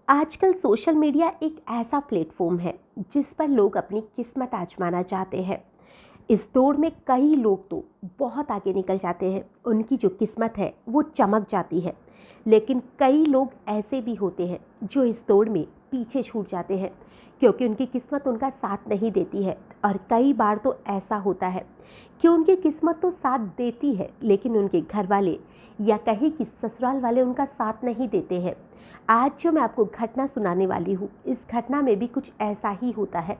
आजकल social media एक ऐसा प्लेटफॉर्म है जिस पर लोग अपनी किस्मत आजमाना चाहते हैं। इस दौड़ में कई लोग तो बहुत आगे निकल जाते हैं, उनकी जो किस्मत है वो चमक जाती है। लेकिन कई लोग ऐसे भी होते हैं जो इस दौड़ में पीछे छूट जाते हैं क्योंकि उनकी किस्मत उनका साथ नहीं देती है। और कई बार तो ऐसा होता है कि उनकी किस्मत तो साथ देती है लेकिन उनके घर वाले या कहीं कि ससुराल वाले उनका साथ नहीं देते हैं। आज जो मैं आपको घटना सुनाने वाली हूँ, इस घटना में भी कुछ ऐसा ही होता है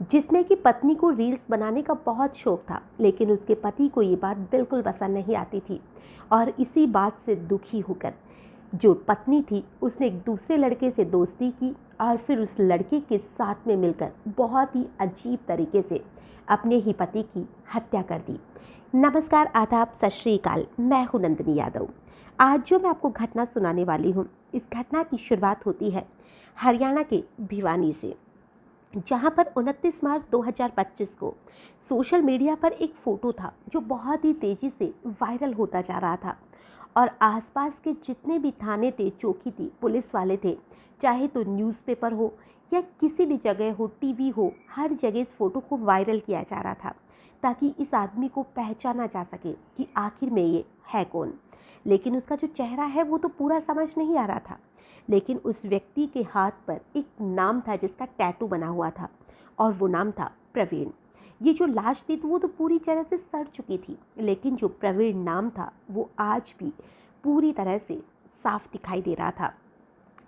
जिसमें कि पत्नी को रील्स बनाने का बहुत शौक था, लेकिन उसके पति को ये बात बिल्कुल पसंद नहीं आती थी। और इसी बात से दुखी होकर जो पत्नी थी उसने एक दूसरे लड़के से दोस्ती की और फिर उस लड़के के साथ में मिलकर बहुत ही अजीब तरीके से अपने ही पति की हत्या कर दी। नमस्कार, आदाब, सत श्री अकाल। मैं हूं नंदिनी यादव। आज जो मैं आपको घटना सुनाने वाली हूं, इस घटना की शुरुआत होती है हरियाणा के भिवानी से, जहां पर 29 मार्च 2025 को सोशल मीडिया पर एक फ़ोटो था जो बहुत ही तेज़ी से वायरल होता जा रहा था। और आसपास के जितने भी थाने थे, चौकी थी, पुलिस वाले थे, चाहे तो न्यूज़पेपर हो या किसी भी जगह हो, टीवी हो, हर जगह इस फ़ोटो को वायरल किया जा रहा था ताकि इस आदमी को पहचाना जा सके कि आखिर में ये है कौन। लेकिन उसका जो चेहरा है वो तो पूरा समझ नहीं आ रहा था। लेकिन उस व्यक्ति के हाथ पर एक नाम था जिसका टैटू बना हुआ था और वो नाम था प्रवीण। ये जो लाश थी तो वो तो पूरी तरह से सड़ चुकी थी, लेकिन जो प्रवीण नाम था वो आज भी पूरी तरह से साफ दिखाई दे रहा था।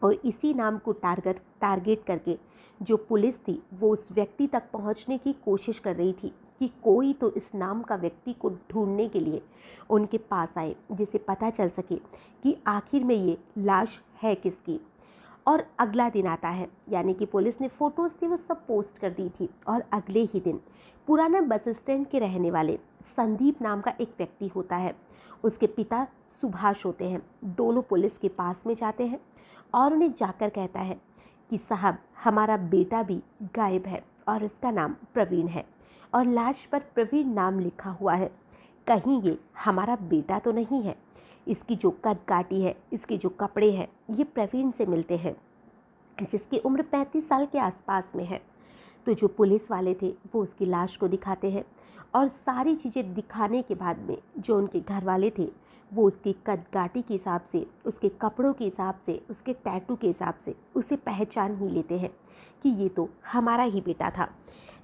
और इसी नाम को टारगेट करके जो पुलिस थी वो उस व्यक्ति तक पहुंचने की कोशिश कर रही थी कि कोई तो इस नाम का व्यक्ति को ढूंढने के लिए उनके पास आए, जिसे पता चल सके कि आखिर में ये लाश है किसकी। और अगला दिन आता है, यानी कि पुलिस ने फ़ोटोज़ थी वो सब पोस्ट कर दी थी। और अगले ही दिन पुराना बस स्टैंड के रहने वाले संदीप नाम का एक व्यक्ति होता है, उसके पिता सुभाष होते हैं। दोनों पुलिस के पास में जाते हैं और उन्हें जाकर कहता है कि साहब, हमारा बेटा भी गायब है और इसका नाम प्रवीण है और लाश पर प्रवीण नाम लिखा हुआ है। कहीं ये हमारा बेटा तो नहीं है? इसकी जो कद काठी है, इसके जो कपड़े हैं, ये प्रवीण से मिलते हैं जिसकी उम्र 35 साल के आसपास में है। तो जो पुलिस वाले थे वो उसकी लाश को दिखाते हैं और सारी चीज़ें दिखाने के बाद में जो उनके घर वाले थे वो उसकी कदकाठी के हिसाब से, उसके कपड़ों के हिसाब से, उसके टैटू के हिसाब से उसे पहचान ही लेते हैं कि ये तो हमारा ही बेटा था।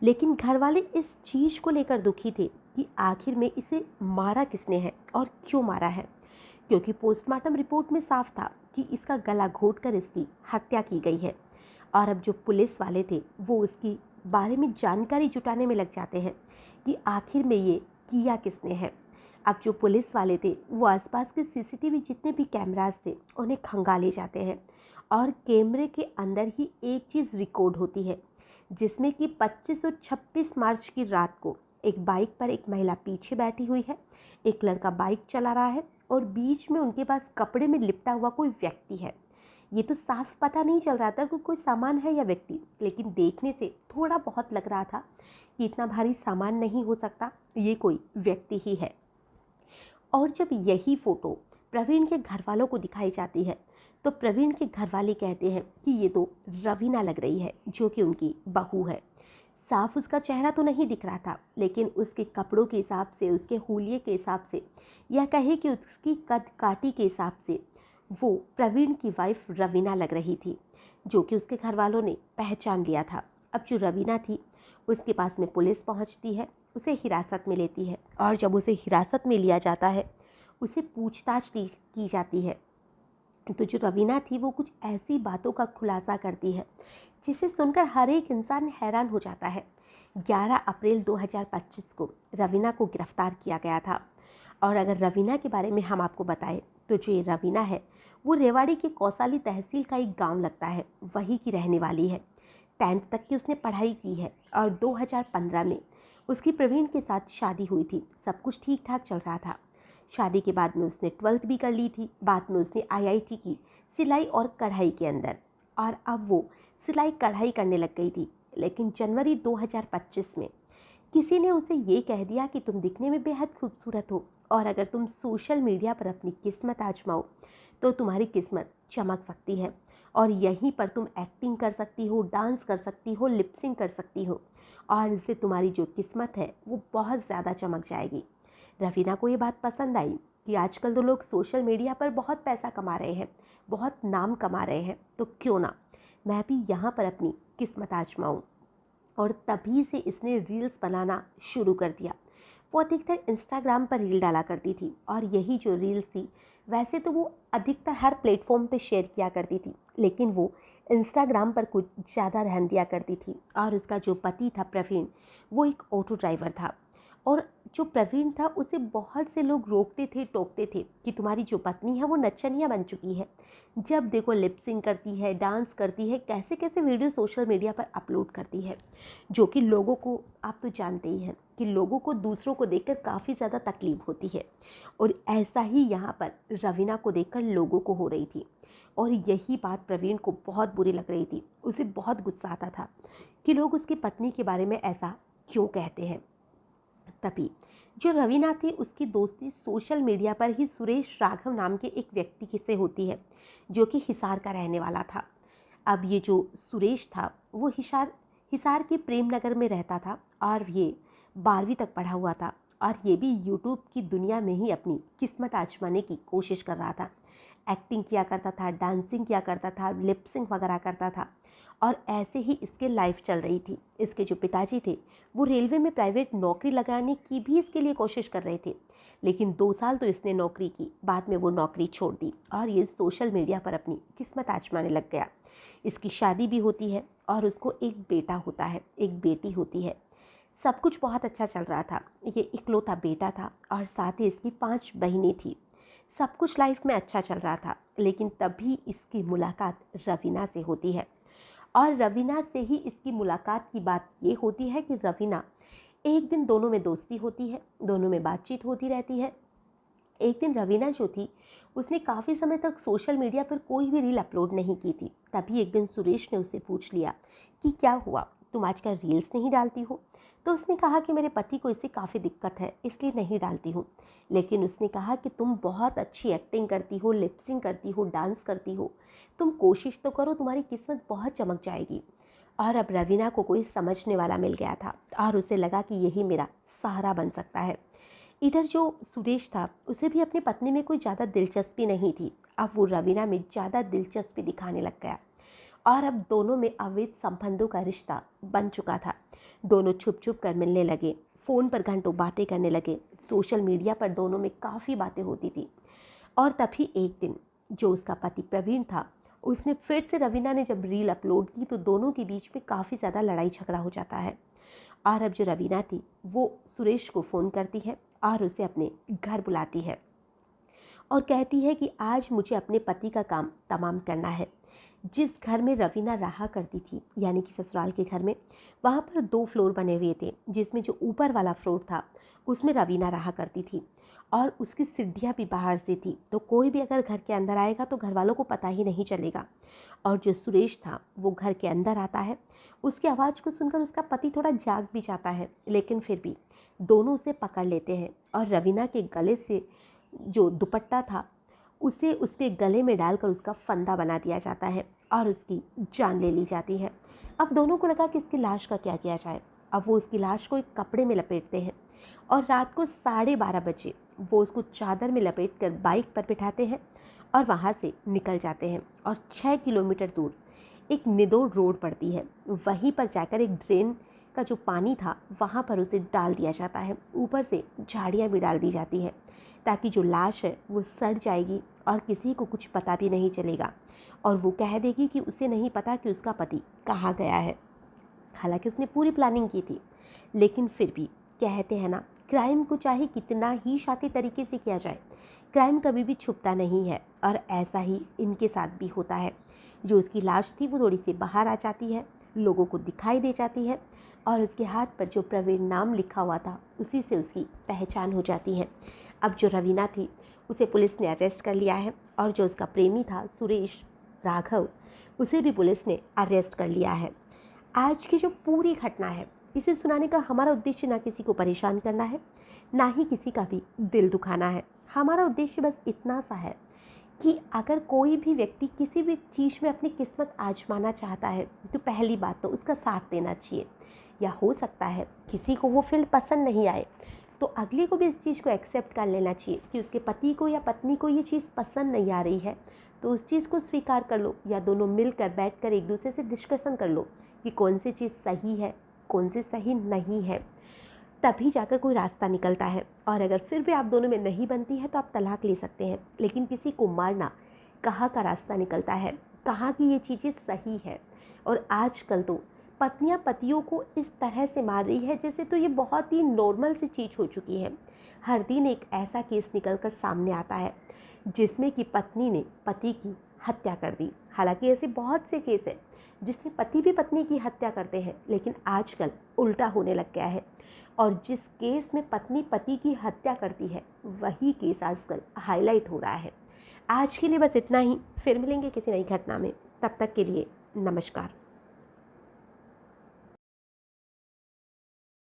लेकिन घर वाले इस चीज़ को लेकर दुखी थे कि आखिर में इसे मारा किसने है और क्यों मारा है, क्योंकि पोस्टमार्टम रिपोर्ट में साफ था कि इसका गला घोंटकर इसकी हत्या की गई है। और अब जो पुलिस वाले थे वो उसकी बारे में जानकारी जुटाने में लग जाते हैं कि आखिर में ये किया किसने है। अब जो पुलिस वाले थे वो आसपास के सीसीटीवी जितने भी कैमरास थे उन्हें खंगाले जाते हैं और कैमरे के अंदर ही एक चीज़ रिकॉर्ड होती है जिसमें कि 25 और 26 मार्च की रात को एक बाइक पर एक महिला पीछे बैठी हुई है, एक लड़का बाइक चला रहा है और बीच में उनके पास कपड़े में लिपटा हुआ कोई व्यक्ति है। ये तो साफ पता नहीं चल रहा था कि कोई सामान है या व्यक्ति, लेकिन देखने से थोड़ा बहुत लग रहा था कि इतना भारी सामान नहीं हो सकता, ये कोई व्यक्ति ही है। और जब यही फ़ोटो प्रवीण के घर वालों को दिखाई जाती है तो प्रवीण के घर वाले कहते हैं कि ये तो रवीना लग रही है, जो कि उनकी बहू है। साफ उसका चेहरा तो नहीं दिख रहा था, लेकिन उसके कपड़ों के हिसाब से, उसके हुलिये के हिसाब से, या कहे कि उसकी कद काठी के हिसाब से वो प्रवीण की वाइफ रवीना लग रही थी, जो कि उसके घर वालों ने पहचान लिया था। अब जो रवीना थी उसके पास में पुलिस पहुंचती है, उसे हिरासत में लेती है और जब उसे हिरासत में लिया जाता है उसे पूछताछ की जाती है। तो जो रवीना थी वो कुछ ऐसी बातों का खुलासा करती है जिसे सुनकर हर एक इंसान हैरान हो जाता है। 11 अप्रैल 2025 को रवीना को गिरफ्तार किया गया था। और अगर रवीना के बारे में हम आपको बताएं तो जो ये रवीना है वो रेवाड़ी के कौसाली तहसील का एक गांव लगता है, वहीं की रहने वाली है। 10th तक की उसने पढ़ाई की है और 2015 में उसकी प्रवीण के साथ शादी हुई थी। सब कुछ ठीक ठाक चल रहा था। शादी के बाद में उसने 12th भी कर ली थी। बाद में उसने IIT की सिलाई और कढ़ाई के अंदर, और अब वो सिलाई कढ़ाई करने लग गई थी। लेकिन जनवरी 2025 में किसी ने उसे ये कह दिया कि तुम दिखने में बेहद खूबसूरत हो और अगर तुम सोशल मीडिया पर अपनी किस्मत आजमाओ तो तुम्हारी किस्मत चमक सकती है। और यहीं पर तुम एक्टिंग कर सकती हो, डांस कर सकती हो, लिपसिंग कर सकती हो और इससे तुम्हारी जो किस्मत है वो बहुत ज़्यादा चमक जाएगी। रवीना को ये बात पसंद आई कि आजकल तो लोग सोशल मीडिया पर बहुत पैसा कमा रहे हैं, बहुत नाम कमा रहे हैं, तो क्यों ना मैं भी यहाँ पर अपनी किस्मत आजमाऊँ। और तभी से इसने रील्स बनाना शुरू कर दिया। वो अधिकतर इंस्टाग्राम पर रील डाला करती थी और यही जो रील्स थी वैसे तो वो अधिकतर हर प्लेटफॉर्म पे शेयर किया करती थी, लेकिन वो इंस्टाग्राम पर कुछ ज़्यादा ध्यान दिया करती थी। और उसका जो पति था प्रवीण, वो एक ऑटो ड्राइवर था और जो प्रवीण था उसे बहुत से लोग रोकते थे, टोकते थे कि तुम्हारी जो पत्नी है वो नचनिया बन चुकी है, जब देखो लिपसिंग करती है, डांस करती है, कैसे कैसे वीडियो सोशल मीडिया पर अपलोड करती है, जो कि लोगों को, आप तो जानते ही हैं कि लोगों को दूसरों को देखकर काफ़ी ज़्यादा तकलीफ होती है। और ऐसा ही यहाँ पर रवीना को देखकर लोगों को हो रही थी और यही बात प्रवीण को बहुत बुरी लग रही थी। उसे बहुत गुस्सा आता था कि लोग उसकी पत्नी के बारे में ऐसा क्यों कहते हैं। तभी जो रवीना थी उसकी दोस्ती सोशल मीडिया पर ही सुरेश राघव नाम के एक व्यक्ति से होती है, जो कि हिसार का रहने वाला था। अब ये जो सुरेश था वो हिसार के प्रेम नगर में रहता था और ये 12वीं तक पढ़ा हुआ था और ये भी यूट्यूब की दुनिया में ही अपनी किस्मत आजमाने की कोशिश कर रहा था। एक्टिंग किया करता था, डांसिंग किया करता था, लिपसिंग वगैरह करता था और ऐसे ही इसके लाइफ चल रही थी। इसके जो पिताजी थे वो रेलवे में प्राइवेट नौकरी लगाने की भी इसके लिए कोशिश कर रहे थे, लेकिन 2 साल तो इसने नौकरी की, बाद में वो नौकरी छोड़ दी और ये सोशल मीडिया पर अपनी किस्मत आजमाने लग गया। इसकी शादी भी होती है और उसको एक बेटा होता है, एक बेटी होती है। सब कुछ बहुत अच्छा चल रहा था। ये इकलौता बेटा था और साथ ही इसकी 5 बहनें थी। सब कुछ लाइफ में अच्छा चल रहा था, लेकिन तभी इसकी मुलाकात रवीना से होती है और रवीना से ही इसकी मुलाकात की बात ये होती है कि रवीना, एक दिन दोनों में दोस्ती होती है, दोनों में बातचीत होती रहती है। एक दिन रवीना जो थी उसने काफ़ी समय तक सोशल मीडिया पर कोई भी रील अपलोड नहीं की थी। तभी एक दिन सुरेश ने उससे पूछ लिया कि क्या हुआ, तुम आजकल रील्स नहीं डालती हो। तो उसने कहा कि मेरे पति को इससे काफ़ी दिक्कत है, इसलिए नहीं डालती हूँ। लेकिन उसने कहा कि तुम बहुत अच्छी एक्टिंग करती हो, लिपसिंग करती हो, डांस करती हो, तुम कोशिश तो करो, तुम्हारी किस्मत बहुत चमक जाएगी। और अब रवीना को कोई समझने वाला मिल गया था और उसे लगा कि यही मेरा सहारा बन सकता है। इधर जो सुरेश था उसे भी अपनी पत्नी में कोई ज़्यादा दिलचस्पी नहीं थी। अब वो रवीना में ज़्यादा दिलचस्पी दिखाने लग गया और अब दोनों में अवैध संबंधों का रिश्ता बन चुका था। दोनों छुप छुप कर मिलने लगे, फ़ोन पर घंटों बातें करने लगे, सोशल मीडिया पर दोनों में काफ़ी बातें होती थी। और तभी एक दिन जो उसका पति प्रवीण था, उसने फिर से, रवीना ने जब रील अपलोड की तो दोनों के बीच में काफ़ी ज़्यादा लड़ाई झगड़ा हो जाता है। और अब जो रवीना थी वो सुरेश को फ़ोन करती है और उसे अपने घर बुलाती है और कहती है कि आज मुझे अपने पति का काम तमाम करना है। जिस घर में रवीना रहा करती थी, यानी कि ससुराल के घर में, वहाँ पर 2 फ्लोर बने हुए थे, जिसमें जो ऊपर वाला फ्लोर था उसमें रवीना रहा करती थी और उसकी सीढ़ियाँ भी बाहर से थी, तो कोई भी अगर घर के अंदर आएगा तो घर वालों को पता ही नहीं चलेगा। और जो सुरेश था वो घर के अंदर आता है, उसकी आवाज़ को सुनकर उसका पति थोड़ा जाग भी जाता है, लेकिन फिर भी दोनों उसे पकड़ लेते हैं और रवीना के गले से जो दुपट्टा था उसे उसके गले में डालकर उसका फंदा बना दिया जाता है और उसकी जान ले ली जाती है। अब दोनों को लगा कि इसकी लाश का क्या किया जाए। अब वो उसकी लाश को एक कपड़े में लपेटते हैं और रात को 12:30 बजे वो उसको चादर में लपेट कर बाइक पर बिठाते हैं और वहाँ से निकल जाते हैं। और 6 किलोमीटर दूर एक निदोड़ रोड पड़ती है, वहीं पर जाकर एक ड्रेन का जो पानी था वहाँ पर उसे डाल दिया जाता है। ऊपर से झाड़ियाँ भी डाल दी जाती है ताकि जो लाश है वो सड़ जाएगी और किसी को कुछ पता भी नहीं चलेगा और वो कह देगी कि उसे नहीं पता कि उसका पति कहाँ गया है। हालांकि उसने पूरी प्लानिंग की थी, लेकिन फिर भी कहते हैं ना, क्राइम को चाहे कितना ही शातिर तरीके से किया जाए, क्राइम कभी भी छुपता नहीं है। और ऐसा ही इनके साथ भी होता है। जो उसकी लाश थी वो थोड़ी सी बाहर आ जाती है, लोगों को दिखाई दे जाती है और उसके हाथ पर जो प्रवीण नाम लिखा हुआ था उसी से उसकी पहचान हो जाती है। अब जो रवीना थी उसे पुलिस ने अरेस्ट कर लिया है और जो उसका प्रेमी था सुरेश राघव, उसे भी पुलिस ने अरेस्ट कर लिया है। आज की जो पूरी घटना है, इसे सुनाने का हमारा उद्देश्य ना किसी को परेशान करना है, ना ही किसी का भी दिल दुखाना है। हमारा उद्देश्य बस इतना सा है कि अगर कोई भी व्यक्ति किसी भी चीज़ में अपनी किस्मत आजमाना चाहता है तो पहली बात तो उसका साथ देना चाहिए। या हो सकता है किसी को वो फील्ड पसंद नहीं आए तो अगले को भी इस चीज़ को एक्सेप्ट कर लेना चाहिए कि उसके पति को या पत्नी को ये चीज़ पसंद नहीं आ रही है, तो उस चीज़ को स्वीकार कर लो या दोनों मिलकर बैठकर एक दूसरे से डिस्कशन कर लो कि कौन सी चीज़ सही है, कौन सी सही नहीं है। तभी जाकर कोई रास्ता निकलता है। और अगर फिर भी आप दोनों में नहीं बनती है तो आप तलाक ले सकते हैं, लेकिन किसी को मारना कहाँ का रास्ता निकलता है, कहाँ की ये चीज़ें सही है। और आजकल तो पत्नियां पतियों को इस तरह से मार रही है जैसे तो ये बहुत ही नॉर्मल सी चीज़ हो चुकी है। हर दिन एक ऐसा केस निकल कर सामने आता है जिसमें कि पत्नी ने पति की हत्या कर दी। हालांकि ऐसे बहुत से केस हैं जिसमें पति भी पत्नी की हत्या करते हैं, लेकिन आजकल उल्टा होने लग गया है। और जिस केस में पत्नी पति की हत्या करती है वही केस आजकल हाईलाइट हो रहा है। आज के लिए बस इतना ही, फिर मिलेंगे किसी नई घटना में। तब तक के लिए नमस्कार।